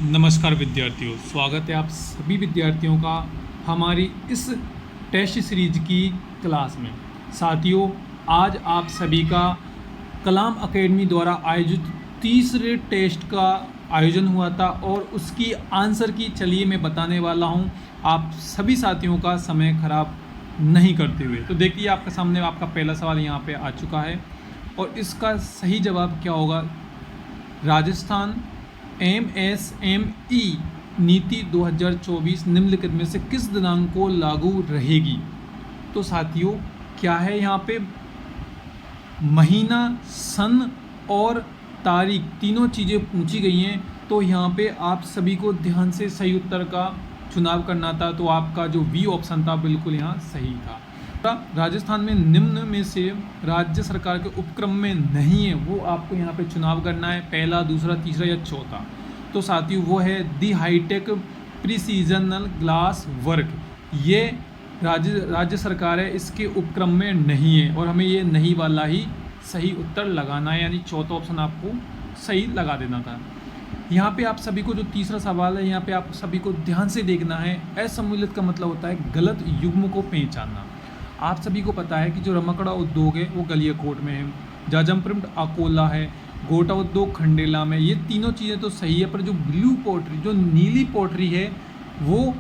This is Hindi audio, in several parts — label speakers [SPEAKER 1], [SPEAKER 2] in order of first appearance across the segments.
[SPEAKER 1] नमस्कार विद्यार्थियों, स्वागत है आप सभी विद्यार्थियों का हमारी इस टेस्ट सीरीज की क्लास में। साथियों, आज आप सभी का कलाम एकेडमी द्वारा आयोजित तीसरे टेस्ट का आयोजन हुआ था और उसकी आंसर की चलिए मैं बताने वाला हूं, आप सभी साथियों का समय खराब नहीं करते हुए। तो देखिए, आपके सामने आपका पहला सवाल यहां पे आ चुका है और इसका सही जवाब क्या होगा। राजस्थान MSME नीति 2024 निम्नलिखित में से किस दिनांक को लागू रहेगी। तो साथियों, क्या है यहाँ पे महीना, सन और तारीख, तीनों चीज़ें पूछी गई हैं। तो यहाँ पे आप सभी को ध्यान से सही उत्तर का चुनाव करना था। तो आपका जो बी ऑप्शन था बिल्कुल यहाँ सही था। राजस्थान में निम्न में से राज्य सरकार के उपक्रम में नहीं है, वो आपको यहाँ पे चुनाव करना है, पहला, दूसरा, तीसरा या चौथा। तो साथियों, वो है दी हाईटेक प्रिसीजनल ग्लास वर्क। ये राज्य सरकार है, इसके उपक्रम में नहीं है और हमें ये नहीं वाला ही सही उत्तर लगाना है, यानी चौथा ऑप्शन आपको सही लगा देना था। यहाँ पे आप सभी को जो तीसरा सवाल है, यहाँ पे आप सभी को ध्यान से देखना है। असम्मिलित का मतलब होता है गलत युग्म को पहचानना। आप सभी को पता है कि जो रमकड़ा उद्योग है वो गलियाकोट में है, जाजम प्रिंट अकोला है, गोटा उद्योग खंडेला में। ये तीनों चीज़ें तो सही है, पर जो ब्लू पोट्री, जो नीली पोट्री है, वो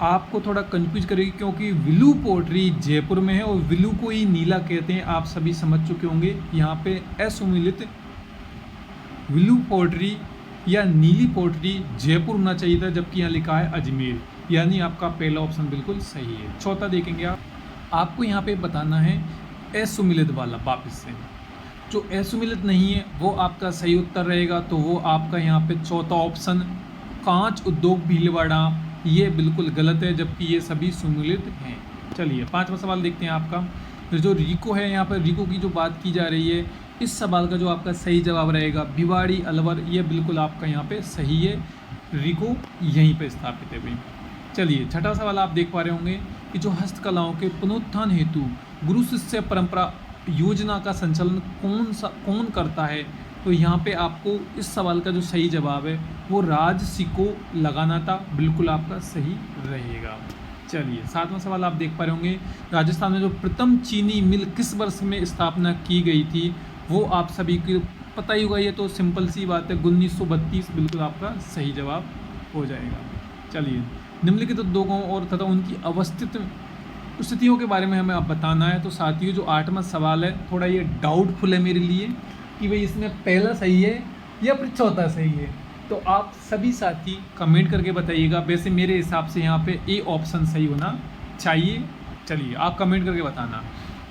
[SPEAKER 1] आपको थोड़ा कंफ्यूज करेगी, क्योंकि ब्लू पोट्री जयपुर में है और ब्लू को ही नीला कहते हैं। आप सभी समझ चुके होंगे। यहाँ पे असम्मिलित ब्लू पोट्री या नीली पोट्री जयपुर होना चाहिए था, जबकि यहाँ लिखा है अजमेर, यानी आपका पहला ऑप्शन बिल्कुल सही है। चौथा देखेंगे आपको यहाँ पे बताना है असम्मिलित वाला। वापस से जो असम्मिलित नहीं है वो आपका सही उत्तर रहेगा। तो वो आपका यहाँ पे चौथा ऑप्शन कांच उद्योग भीलवाड़ा, ये बिल्कुल गलत है, जबकि ये सभी सम्मिलित हैं। चलिए, पांचवा सवाल देखते हैं आपका। जो रिको है, यहाँ पर रिको की जो बात की जा रही है, इस सवाल का जो आपका सही जवाब रहेगा भिवाड़ी अलवर, ये बिल्कुल आपका यहाँ पे सही है। रिको यहीं पर स्थापित है भाई। चलिए, छठा सवाल आप देख पा रहे होंगे कि जो हस्तकलाओं के पुनरुत्थान हेतु गुरु शिष्य परंपरा योजना का संचालन कौन करता है। तो यहाँ पे आपको इस सवाल का जो सही जवाब है वो राजसी को लगाना था, बिल्कुल आपका सही रहेगा। चलिए, सातवां सवाल आप देख पा रहे होंगे। राजस्थान में जो प्रथम चीनी मिल किस वर्ष में स्थापना की गई थी, वो आप सभी को पता ही होगा। ये तो सिंपल सी बात है, 1932 बिल्कुल आपका सही जवाब हो जाएगा। चलिए, निम्नलिखित उद्योगों और तथा उनकी अवस्थित स्थितियों के बारे में हमें अब बताना है। तो साथियों, जो आठवां सवाल है थोड़ा ये डाउटफुल है मेरे लिए कि भाई इसमें पहला सही है या फिर चौथा सही है। तो आप सभी साथी कमेंट करके बताइएगा। वैसे मेरे हिसाब से यहाँ पे ए ऑप्शन सही होना चाहिए। चलिए, आप कमेंट करके बताना।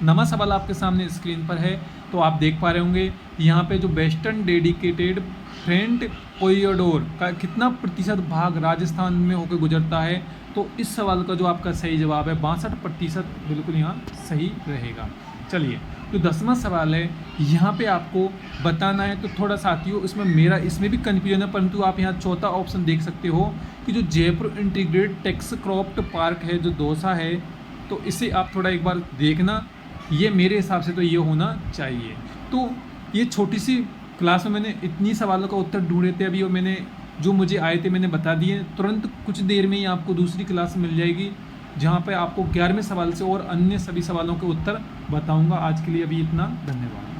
[SPEAKER 1] नवा सवाल आपके सामने स्क्रीन पर है, तो आप देख पा रहे होंगे यहाँ पे जो वेस्टर्न डेडिकेटेड फ्रंट कॉरिडोर का कितना प्रतिशत भाग राजस्थान में होकर गुजरता है। तो इस सवाल का जो आपका सही जवाब है 62% बिल्कुल यहाँ सही रहेगा। चलिए, जो 10वां सवाल है यहाँ पे आपको बताना है। तो थोड़ा साथियों, इसमें भी कन्फ्यूजन है, परंतु आप यहाँ चौथा ऑप्शन देख सकते हो कि जो Jaipur integrated texcraft park है, जो दौसा है, तो इसे आप थोड़ा एक बार देखना। ये मेरे हिसाब से तो ये होना चाहिए। तो ये छोटी सी क्लास में मैंने इतनी सवालों का उत्तर ढूंढे थे अभी, और मैंने जो मुझे आए थे मैंने बता दिए। तुरंत कुछ देर में ही आपको दूसरी क्लास मिल जाएगी, जहाँ पे आपको 11वें सवाल से और अन्य सभी सवालों के उत्तर बताऊंगा। आज के लिए अभी इतना, धन्यवाद।